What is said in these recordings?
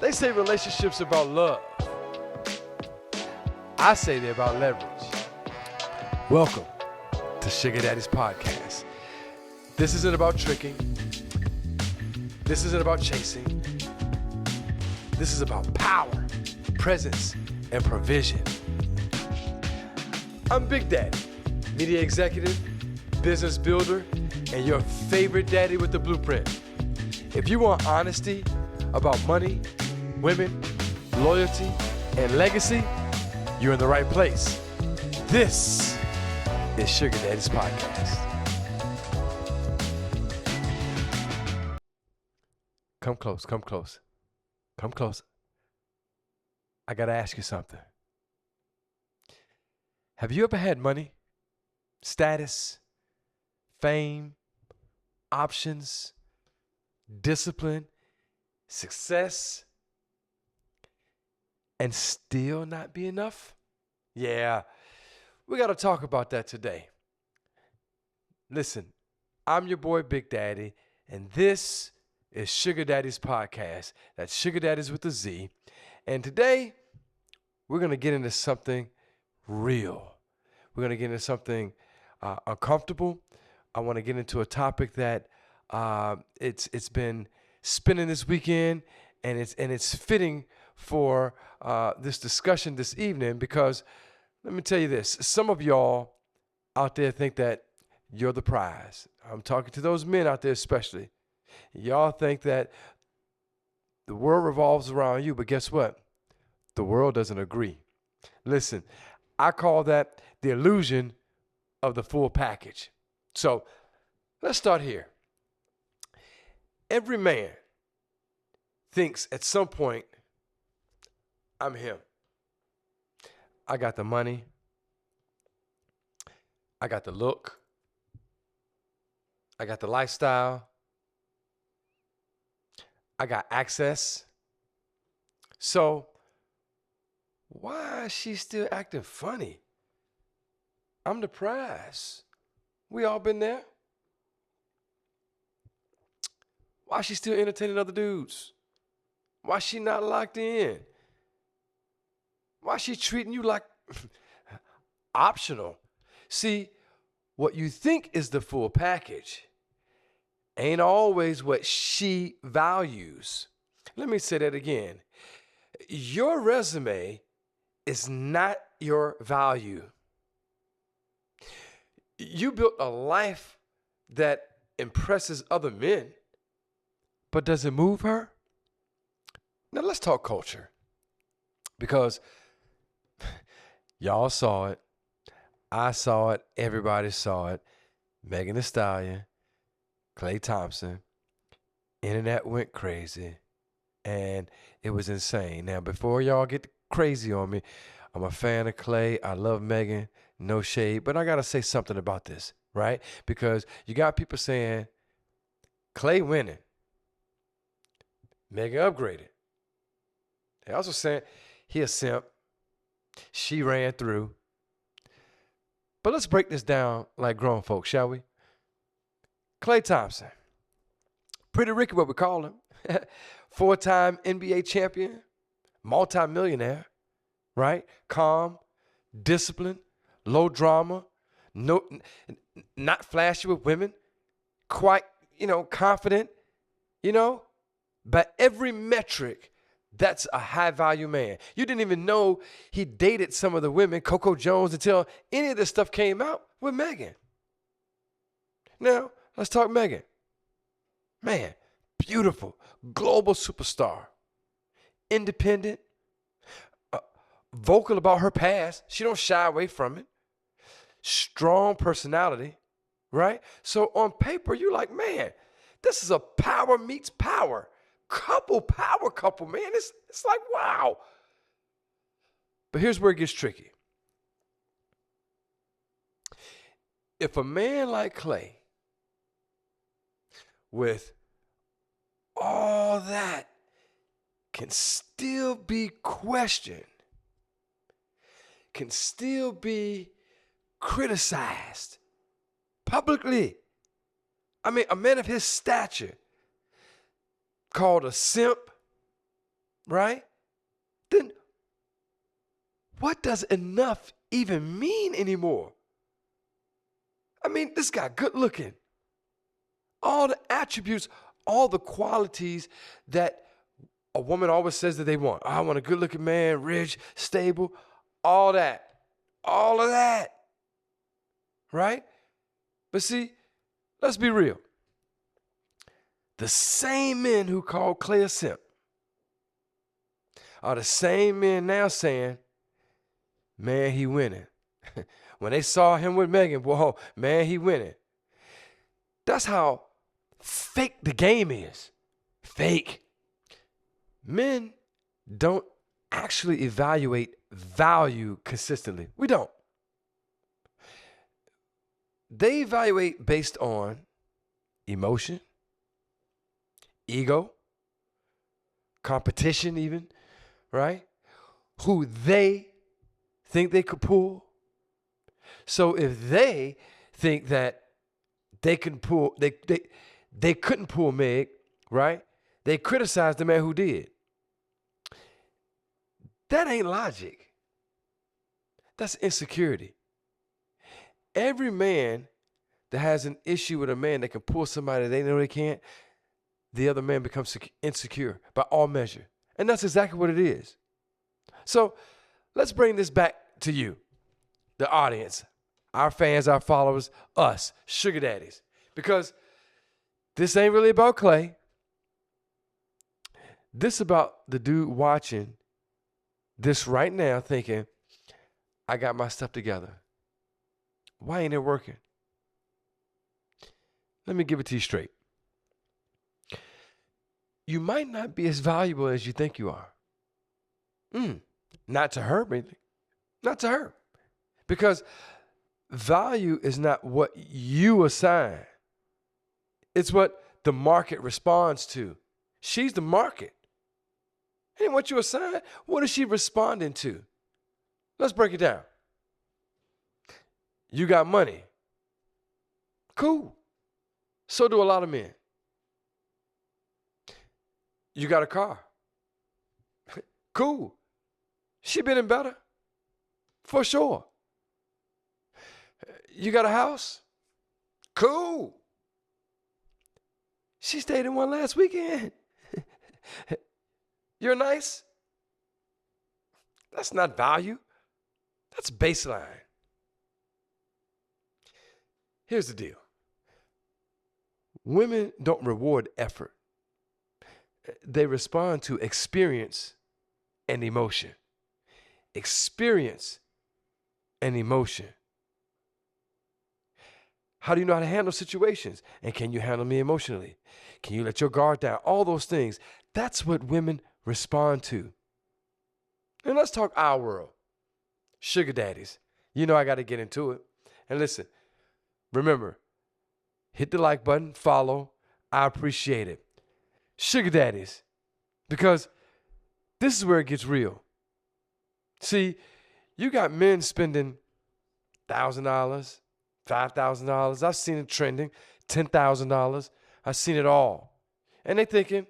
They say relationships about love. I say they're about leverage. Welcome to Sugar Daddy's podcast. This isn't about tricking. This isn't about chasing. This is about power, presence, and provision. I'm Big Daddy, media executive, business builder, and your favorite daddy with the blueprint. If you want honesty about money, women, loyalty, and legacy, you're in the right place. This is Sugar Daddy's podcast. Come close, come close, come close. I gotta ask you something. Have you ever had money, status, fame, options, discipline, success, and still not be enough? Yeah, we got to talk about that today. Listen, I'm your boy Big Daddy, and this is Sugar Daddy's podcast. That's Sugar Daddy's with a Z. And today, we're going to get into something real. We're going to get into something uncomfortable. I want to get into a topic that it's been spinning this weekend, and it's fitting for this discussion this evening, because let me tell you this. Some of y'all out there think that you're the prize. I'm talking to those men out there especially. Y'all think that the world revolves around you, but guess what? The world doesn't agree. Listen, I call that the illusion of the full package. So let's start here. Every man thinks at some point, I'm him. I got the money. I got the look. I got the lifestyle. I got access. So why is she still acting funny? I'm the prize. We all been there. Why is she still entertaining other dudes? Why is she not locked in? Why is she treating you like optional? See, what you think is the full package ain't always what she values. Let me say that again. Your resume is not your value. You built a life that impresses other men, but does it move her? Now let's talk culture, because y'all saw it. I saw it. Everybody saw it. Megan Thee Stallion, Klay Thompson. Internet went crazy, and it was insane. Now, before y'all get crazy on me, I'm a fan of Klay. I love Megan. No shade. But I got to say something about this, right? Because you got people saying, Klay winning. Megan upgraded. They also saying, he a simp. She ran through. But let's break this down like grown folks, shall we? Klay Thompson. Pretty Ricky, what we call him. 4-time NBA champion. Multi-millionaire. Right? Calm. Disciplined. Low drama. No, not flashy with women. Quite, confident. By every metric, that's a high-value man. You didn't even know he dated some of the women, Coco Jones, until any of this stuff came out with Megan. Now, let's talk Megan. Man, beautiful, global superstar. Independent, vocal about her past. She don't shy away from it. Strong personality, right? So on paper, you're like, man, this is a power meets power. Power couple, man. It's like, wow. But here's where it gets tricky. If a man like Klay, with all that, can still be questioned, can still be criticized publicly. I mean, a man of his stature, called a simp, right? Then what does enough even mean anymore? I mean, this guy good looking. All the attributes, all the qualities that a woman always says that they want. I want a good looking man, rich, stable, all that. All of that. Right? But see, let's be real. The same men who call Clay a simp are the same men now saying, man, he winning. When they saw him with Megan, whoa, man, he winning. That's how fake the game is. Fake. Men don't actually evaluate value consistently. We don't. They evaluate based on emotion, ego, competition even, right? Who they think they could pull. So if they think that they couldn't pull Meg, right? They criticize the man who did. That ain't logic. That's insecurity. Every man that has an issue with a man that can pull somebody they know they can't, the other man becomes insecure by all measure. And that's exactly what it is. So let's bring this back to you, the audience, our fans, our followers, us, sugar daddies. Because this ain't really about Clay. This about the dude watching this right now thinking, I got my stuff together. Why ain't it working? Let me give it to you straight. You might not be as valuable as you think you are. Not to her, maybe. Not to her. Because value is not what you assign. It's what the market responds to. She's the market. And what you assign, what is she responding to? Let's break it down. You got money. Cool. So do a lot of men. You got a car. Cool. She been in better. For sure. You got a house? Cool. She stayed in one last weekend. You're nice? That's not value. That's baseline. Here's the deal. Women don't reward effort. They respond to experience and emotion. Experience and emotion. How do you know how to handle situations? And can you handle me emotionally? Can you let your guard down? All those things. That's what women respond to. And let's talk our world. Sugar daddies. You know I got to get into it. And listen, remember, hit the like button, follow. I appreciate it. Sugar daddies. Because this is where it gets real. See, you got men spending $1,000, $5,000. I've seen it trending, $10,000. I've seen it all. And they thinking,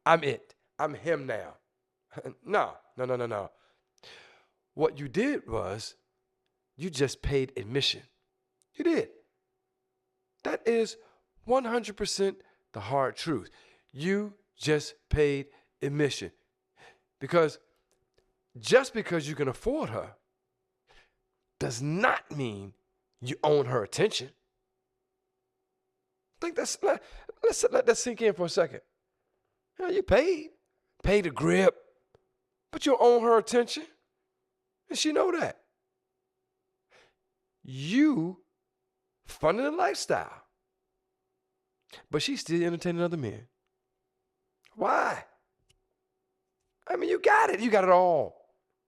I'm it. I'm him now. No. What you did was you just paid admission. You did. That is 100% the hard truth. You just paid admission. Because just because you can afford her does not mean you own her attention. Let's let that sink in for a second. You paid a grip, but you own her attention, and she know that. You funded a lifestyle, but she's still entertaining other men. Why? I mean, you got it. You got it all.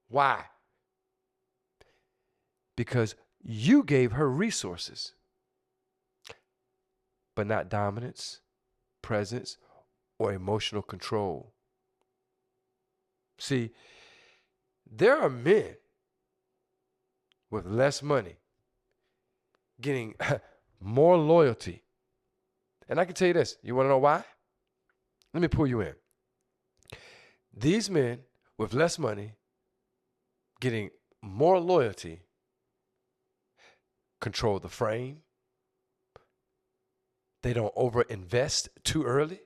Why? Because you gave her resources, but not dominance, presence, or emotional control. See, there are men with less money getting more loyalty. And I can tell you this. You want to know why? Let me pull you in. These men with less money getting more loyalty control the frame. They don't overinvest too early.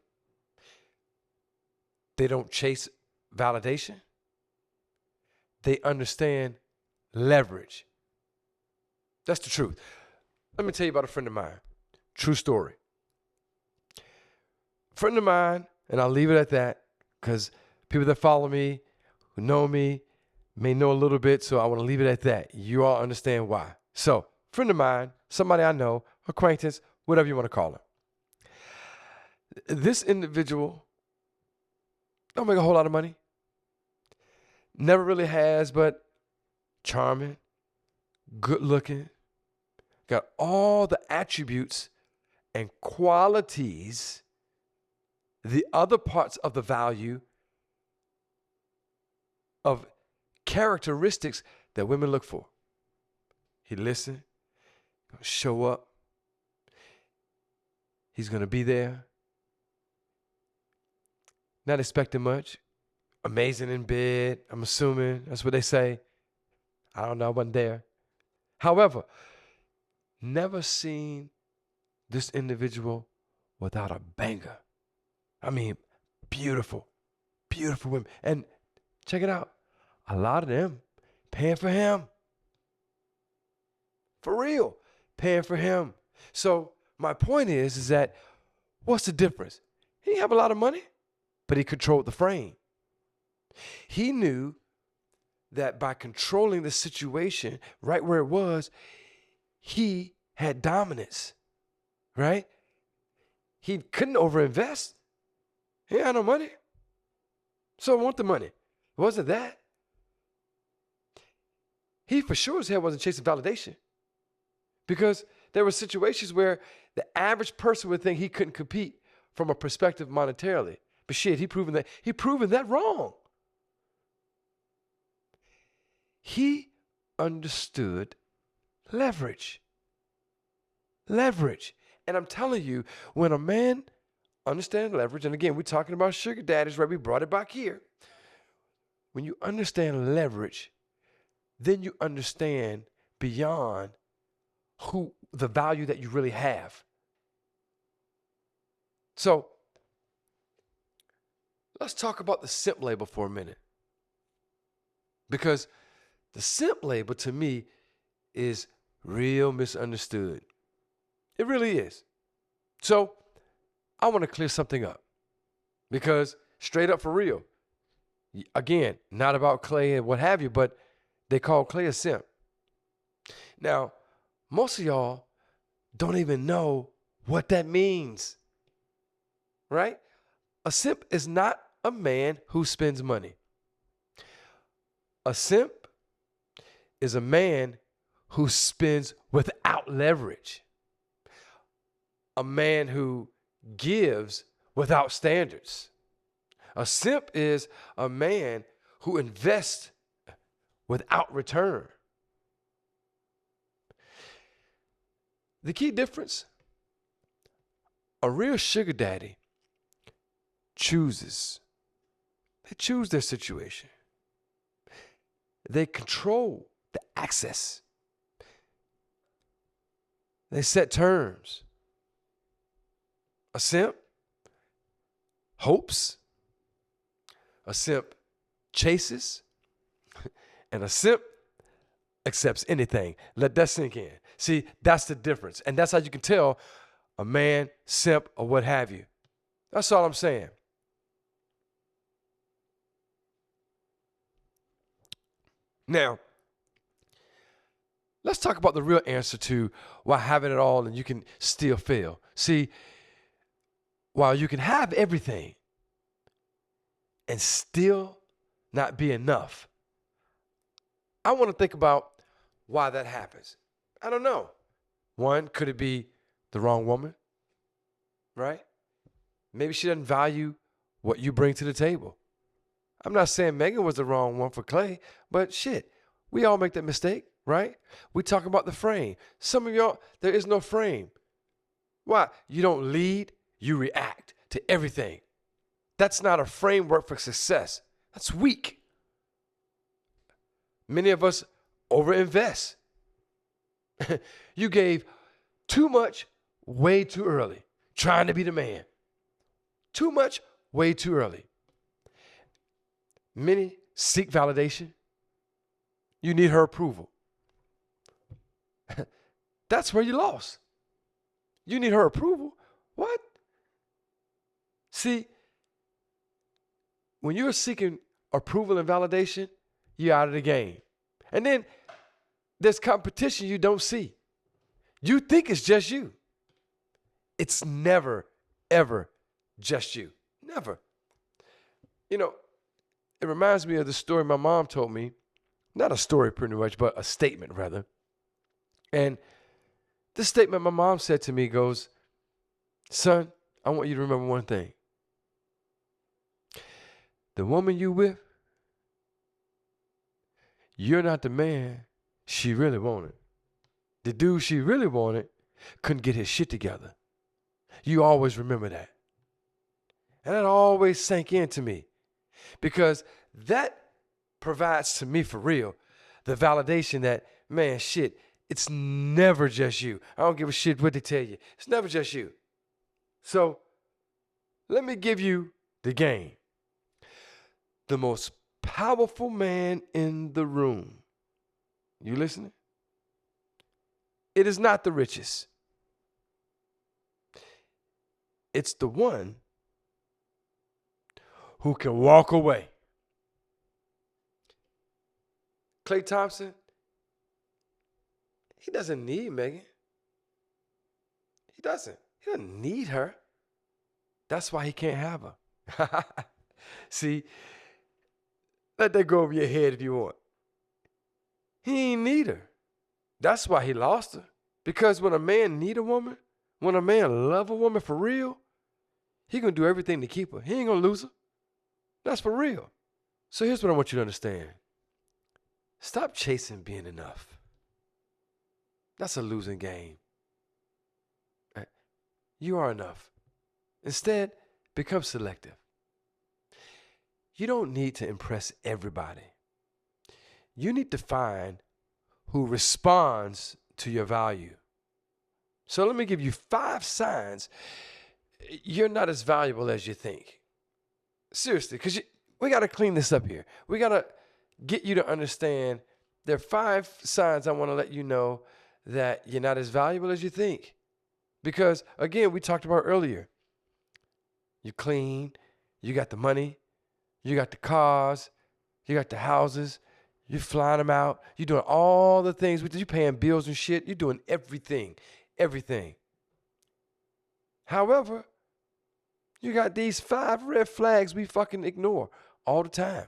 They don't chase validation. They understand leverage. That's the truth. Let me tell you about a friend of mine. True story. Friend of mine, and I'll leave it at that because people that follow me, who know me, may know a little bit, so I want to leave it at that. You all understand why. So, friend of mine, somebody I know, acquaintance, whatever you want to call him. This individual don't make a whole lot of money. Never really has, but charming, good looking, got all the attributes and qualities, the other parts of the value of characteristics that women look for. He listen, gonna show up. He's gonna be there. Not expecting much. Amazing in bed, I'm assuming. That's what they say. I don't know, I wasn't there. However, never seen this individual without a banger. I mean, beautiful, beautiful women. And check it out. A lot of them paying for him. For real, paying for him. So my point is that what's the difference? He didn't have a lot of money, but he controlled the frame. He knew that by controlling the situation right where it was, he had dominance, right? He couldn't overinvest. He had no money. So I want the money. It wasn't that. He for sure as hell wasn't chasing validation because there were situations where the average person would think he couldn't compete from a perspective monetarily. But shit, he proven that wrong. He understood leverage. Leverage. And I'm telling you, when a man understands leverage, and again, we're talking about sugar daddies, right? We brought it back here. When you understand leverage, then you understand beyond who the value that you really have. So let's talk about the simp label for a minute. Because the simp label to me is real misunderstood. It really is. So I want to clear something up. Because straight up for real, again, not about Clay and what have you, but they call Clay a simp. Now, most of y'all don't even know what that means, right? A simp is not a man who spends money. A simp is a man who spends without leverage. A man who gives without standards. A simp is a man who invests without return. The key difference, a real sugar daddy chooses. They choose their situation. They control the access. They set terms. A simp hopes. A simp chases. And a simp accepts anything. Let that sink in. See, that's the difference. And that's how you can tell a man, simp, or what have you. That's all I'm saying. Now, let's talk about the real answer to why having it all and you can still fail. See, while you can have everything and still not be enough, I want to think about why that happens. I don't know. One, could it be the wrong woman? Right? Maybe she doesn't value what you bring to the table. I'm not saying Megan was the wrong one for Clay, but shit, we all make that mistake, right? We talk about the frame. Some of y'all, there is no frame. Why? You don't lead, you react to everything. That's not a framework for success. That's weak. Many of us overinvest. You gave too much way too early, trying to be the man. Too much way too early. Many seek validation. You need her approval. That's where you lost. You need her approval. What? See, when you're seeking approval and validation, you're out of the game. And then there's competition you don't see. You think it's just you. It's never, ever just you. Never. You know, it reminds me of the story my mom told me. Not a story pretty much, but a statement rather. And this statement my mom said to me goes, son, I want you to remember one thing. The woman you with, you're not the man she really wanted. The dude she really wanted couldn't get his shit together. You always remember that. And that always sank into me because that provides to me for real the validation that, man, shit, it's never just you. I don't give a shit what they tell you. It's never just you. So let me give you the game. The most powerful man in the room. You listening? It is not the richest. It's the one who can walk away. Klay Thompson, he doesn't need Megan. He doesn't. He doesn't need her. That's why he can't have her. See, let that go over your head if you want. He ain't need her. That's why he lost her. Because when a man need a woman, when a man love a woman for real, he gonna do everything to keep her. He ain't gonna lose her. That's for real. So here's what I want you to understand. Stop chasing being enough. That's a losing game. You are enough. Instead, become selective. You don't need to impress everybody. You need to find who responds to your value. So let me give you 5 signs you're not as valuable as you think. Seriously, because we got to clean this up here. We got to get you to understand there are 5 signs I want to let you know that you're not as valuable as you think. Because, again, we talked about earlier. You're clean. You got the money. You got the cars. You got the houses. You're flying them out. You're doing all the things. You're paying bills and shit. You're doing everything. Everything. However, you got these 5 red flags we fucking ignore all the time.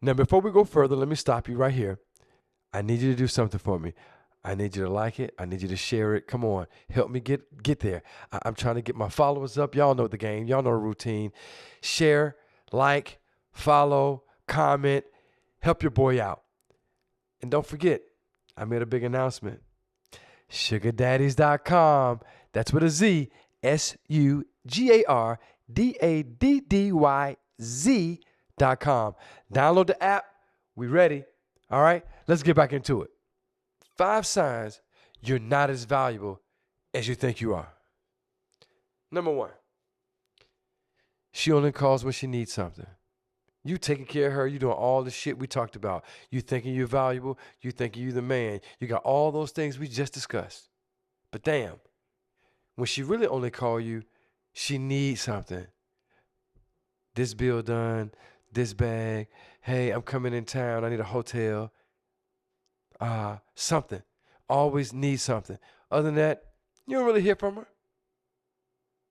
Now, before we go further, let me stop you right here. I need you to do something for me. I need you to like it. I need you to share it. Come on. Help me get there. I'm trying to get my followers up. Y'all know the game. Y'all know the routine. Share, like, follow, comment. Help your boy out. And don't forget, I made a big announcement. SugarDaddies.com. That's with a Z. SugarDaddyz.com. Download the app. We ready. All right, let's get back into it. 5 signs you're not as valuable as you think you are. Number 1, she only calls when she needs something. You taking care of her. You doing all the shit we talked about. You thinking you're valuable. You thinking you the man. You got all those things we just discussed. But damn, when she really only call you, she needs something. This bill done. This bag. Hey, I'm coming in town. I need a hotel. Something. Always need something. Other than that, you don't really hear from her.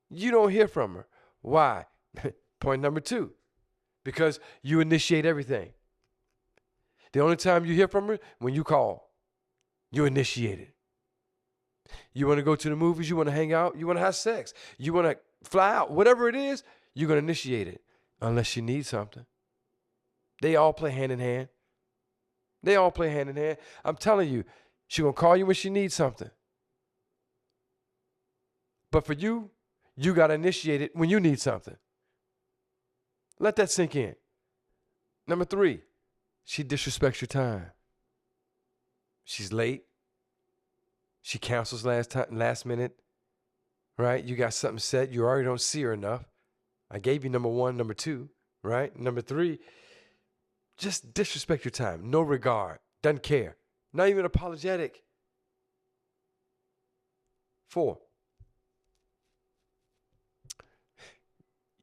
You don't hear from her. Why? Point number 2. Because you initiate everything. The only time you hear from her, when you call. You initiate it. You want to go to the movies, you want to hang out, you want to have sex, you want to fly out, whatever it is, you're going to initiate it. Unless she needs something. They all play hand in hand. They all play hand in hand. I'm telling you, she's going to call you when she needs something. But for you, you got to initiate it when you need something. Let that sink in. Number 3, she disrespects your time. She's late. She cancels last minute, right? You got something set. You already don't see her enough. I gave you number 1, number 2, right? Number 3, just disrespect your time. No regard. Doesn't care. Not even apologetic. 4,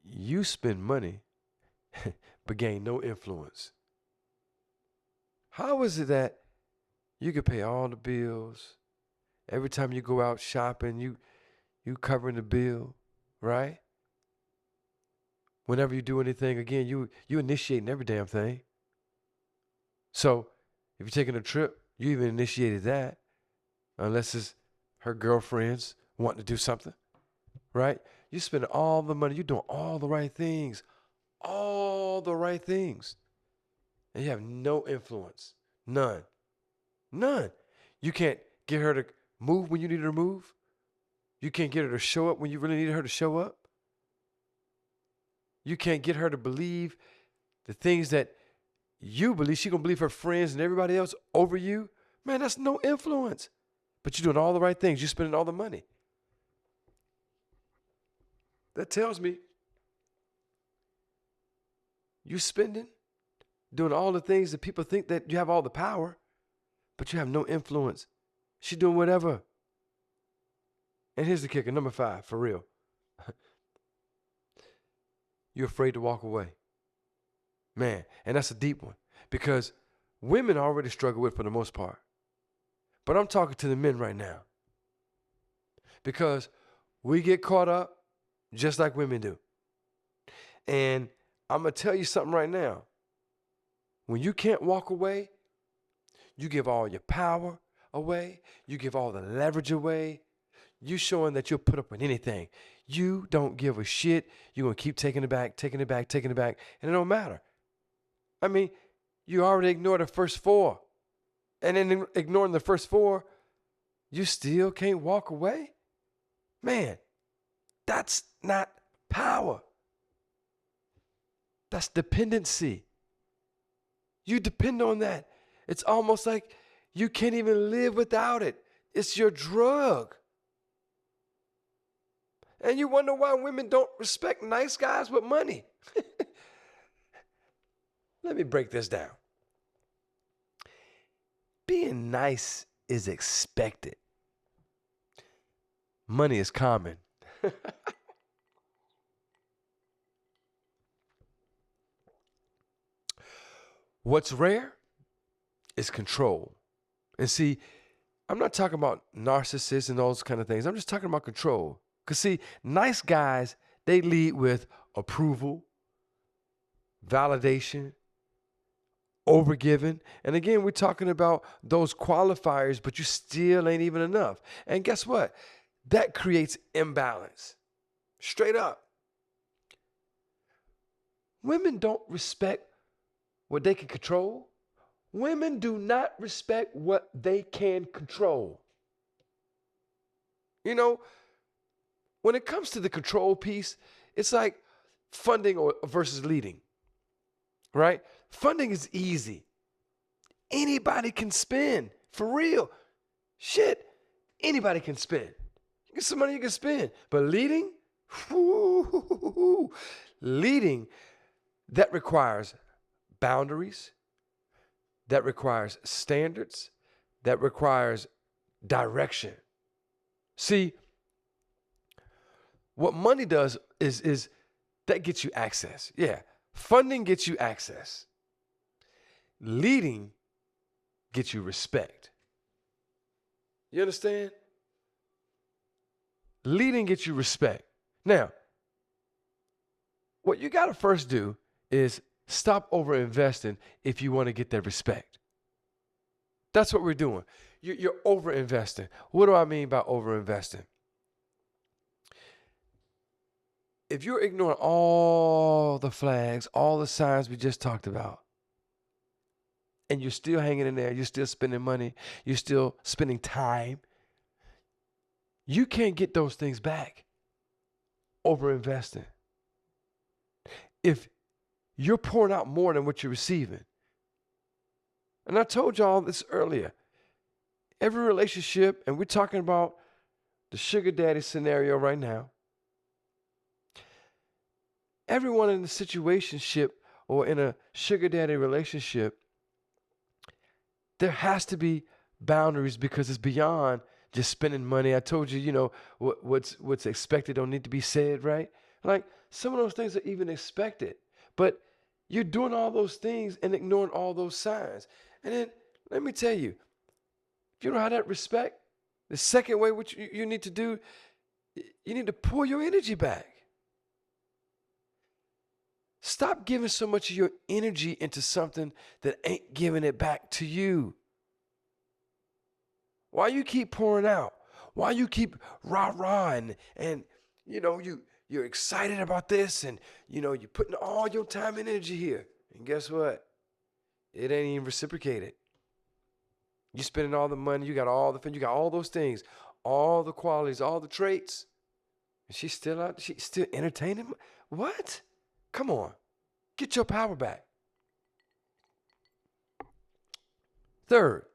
you spend money but gain no influence. How is it that you can pay all the bills? Every time you go out shopping, you covering the bill, right? Whenever you do anything, again, you initiating every damn thing. So if you're taking a trip, you even initiated that, unless it's her girlfriends wanting to do something, right? You spend all the money, you're doing all the right things, and you have no influence, none. You can't get her to move when you need her to move. You can't get her to show up when you really need her to show up. You can't get her to believe the things that you believe. She's going to believe her friends and everybody else over you. Man, that's no influence. But you're doing all the right things. You're spending all the money. That tells me you're spending, doing all the things that people think that you have all the power, but you have no influence. She's doing whatever. And here's the kicker, number 5, for real. You're afraid to walk away. Man, and that's a deep one, because women already struggle with it for the most part. But I'm talking to the men right now, because we get caught up just like women do. And I'm going to tell you something right now. When you can't walk away, you give all your power away. You give all the leverage away. You showing that you'll put up with anything. You don't give a shit. You're going to keep taking it back, and it don't matter. I mean, you already ignored the first 4. And then ignoring the first 4, you still can't walk away? Man, that's not power. That's dependency. You depend on that. It's almost like you can't even live without it. It's your drug. And you wonder why women don't respect nice guys with money. Let me break this down. Being nice is expected. Money is common. What's rare is control. And see, I'm not talking about narcissists and those kind of things. I'm just talking about control. Because see, nice guys, they lead with approval, validation, overgiving. And again, we're talking about those qualifiers, but you still ain't even enough. And guess what? That creates imbalance. Straight up. Women don't respect what they can control. Women do not respect what they can control. You know, when it comes to the control piece, it's like funding versus leading, right? Funding is easy. Anybody can spend, for real. Shit, anybody can spend. You get some money you can spend. But leading, leading, that requires boundaries, that requires standards, that requires direction. See, what money does is that gets you access. Yeah, funding gets you access. Leading gets you respect. You understand? Leading gets you respect. Now, what you got to first do is stop over-investing if you want to get that respect. That's what we're doing. You're over-investing. What do I mean by over-investing? If you're ignoring all the flags, all the signs we just talked about, and you're still hanging in there, you're still spending money, you're still spending time, you can't get those things back over investing. If you're pouring out more than what you're receiving. And I told y'all this earlier. Every relationship, and we're talking about the sugar daddy scenario right now. Everyone in the situationship or in a sugar daddy relationship, there has to be boundaries because it's beyond just spending money. I told you, what's expected don't need to be said, right? Like some of those things are even expected, but you're doing all those things and ignoring all those signs. And then let me tell you, if you don't have that respect, the second way which you need to do, you need to pour your energy back. Stop giving so much of your energy into something that ain't giving it back to you. Why you keep pouring out? Why you keep rah-rah and you're excited about this and you're putting all your time and energy here. And guess what? It ain't even reciprocated. You spending all the money, you got all the fun, you got all those things, all the qualities, all the traits. And she's still entertaining. What? Come on. Get your power back. Third,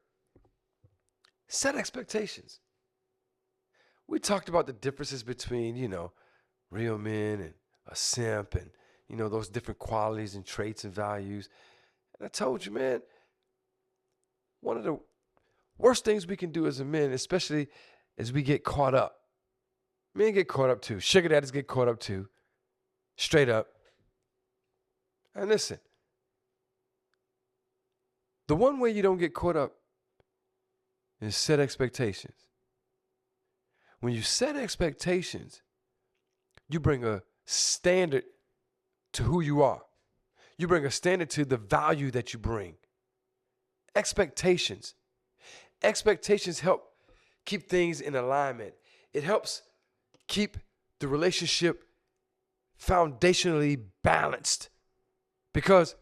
set expectations. We talked about the differences between, real men and a simp and, those different qualities and traits and values. And I told you, man, one of the worst things we can do as a men, especially as we get caught up. Men get caught up too. Sugar daddies get caught up too. Straight up. And listen, the one way you don't get caught up is set expectations. When you set expectations, you bring a standard to who you are. You bring a standard to the value that you bring. Expectations. Expectations help keep things in alignment. It helps keep the relationship foundationally balanced. Because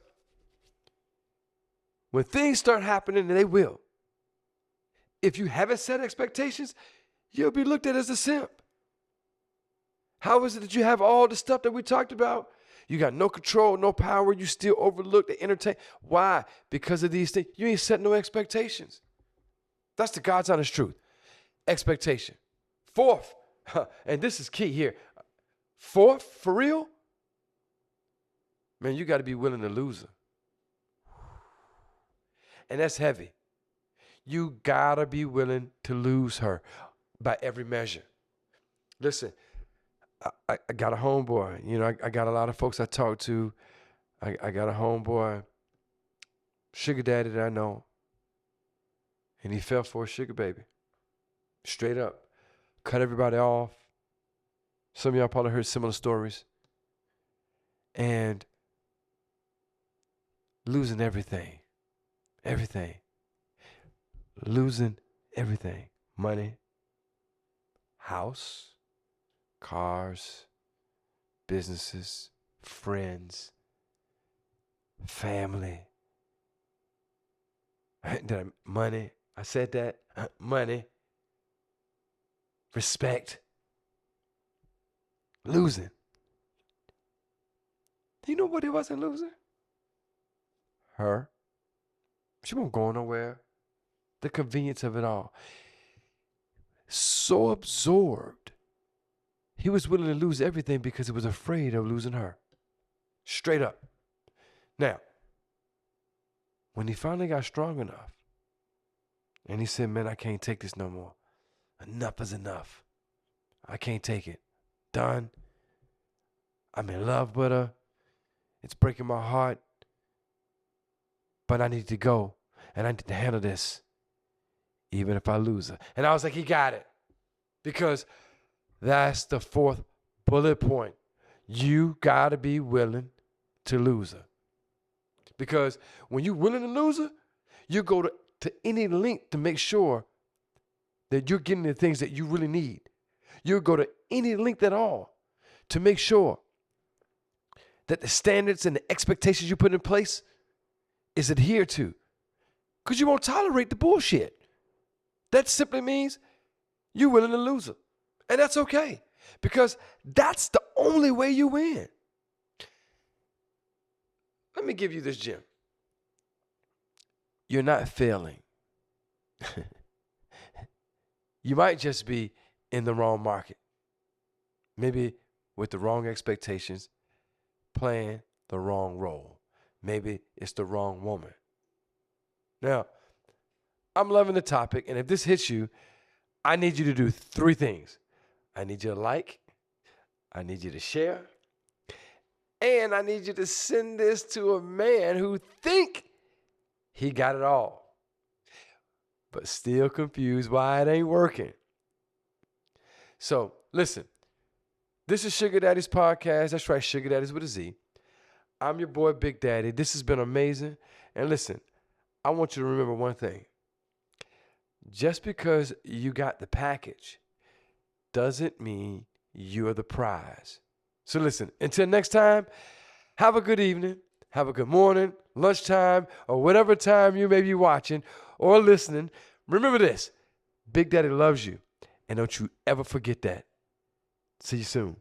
when things start happening, and they will, if you haven't set expectations, you'll be looked at as a simp. How is it that you have all the stuff that we talked about? You got no control, no power, you still overlook the entertain. Why? Because of these things. You ain't set no expectations. That's the God's honest truth. Expectation. Fourth, and this is key here. Fourth, for real, man, you got to be willing to lose her. And that's heavy. You got to be willing to lose her by every measure. Listen, I got a homeboy. I got a lot of folks I talk to. I got a homeboy, sugar daddy that I know. And he fell for a sugar baby. Straight up. Cut everybody off. Some of y'all probably heard similar stories. And losing everything. Everything. Losing everything. Money. House. Cars. Businesses. Friends. Family. Money. I said that. Money. Respect. Losing. You know what he wasn't losing? Her. She wasn't going nowhere. The convenience of it all. So absorbed. He was willing to lose everything because he was afraid of losing her. Straight up. Now, when he finally got strong enough, and he said, man, I can't take this no more. Enough is enough. I can't take it. Done. I'm in love with her. It's breaking my heart. But I need to go. And I need to handle this. Even if I lose her. And I was like, he got it. Because that's the fourth bullet point. You got to be willing to lose her. Because when you're willing to lose her, you go to any length to make sure that you're getting the things that you really need. You'll go to any length at all to make sure that the standards and the expectations you put in place is adhered to. Because you won't tolerate the bullshit. That simply means you're willing to lose her. And that's okay. Because that's the only way you win. me give you this gem. You're not failing. You might just be in the wrong market. Maybe with the wrong expectations, playing the wrong role. Maybe it's the wrong woman. Now, I'm loving the topic, and if this hits you, I need you to do 3 things. I need you to like, I need you to share, and I need you to send this to a man who think he got it all, but still confused why it ain't working. So, listen, this is Sugar Daddy's podcast. That's right, Sugar Daddy's with a Z. I'm your boy, Big Daddy. This has been amazing. And listen, I want you to remember one thing. Just because you got the package doesn't mean you're the prize. So listen, until next time, have a good evening, have a good morning, lunchtime, or whatever time you may be watching or listening. Remember this, Big Daddy loves you, and don't you ever forget that. See you soon.